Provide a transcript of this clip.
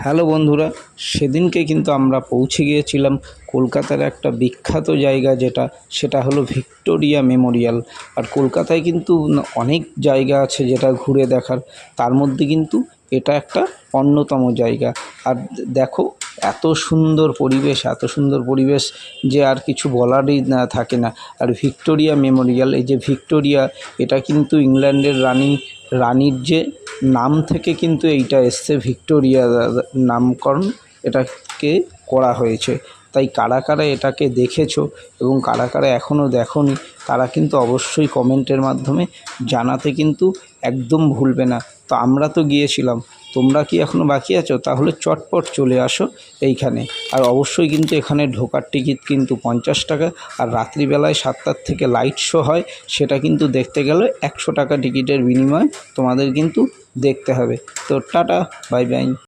Hello বন্ধুরা, সেদিনকে কিন্তু আমরা পৌঁছে গিয়েছিলাম কলকাতার একটা বিখ্যাত জায়গা, সেটা হলো ভিক্টোরিয়া মেমোরিয়াল। আর কলকাতায় কিন্তু অনেক জায়গা আছে যেটা ঘুরে দেখার, তার মধ্যে কিন্তু এটা একটা অন্যতম জায়গা। আর দেখো, এত সুন্দর পরিবেশ যে আর কিছু বলারই থাকে না। আর ভিক্টোরিয়া মেমোরিয়াল, এই যে ভিক্টোরিয়া, এটা কিন্তু ইংল্যান্ডের রানীর যে নাম থেকে কিন্তু এইটা এসছে, ভিক্টোরিয়া নামকরণ এটাকে করা হয়েছে। তাই কারা কারা এটাকে দেখেছো এবং কারা কারা এখনও দেখোনি, তারা কিন্তু অবশ্যই কমেন্টের মাধ্যমে জানাতে কিন্তু একদম ভুলবে না। তো আমরা তো গিয়েছিলাম, তোমরা কি এখনও বাকি আছো? তাহলে চটপট চলে আসো এইখানে। আর অবশ্যই কিন্তু এখানে ঢোকার টিকিট কিন্তু 50 টাকা। আর রাত্রিবেলায় 7টার থেকে লাইট শো হয়, সেটা কিন্তু দেখতে গেলে 100 টাকা টিকিটের বিনিময়ে তোমাদের কিন্তু দেখতে হবে। তো টাটা, বাই বাই।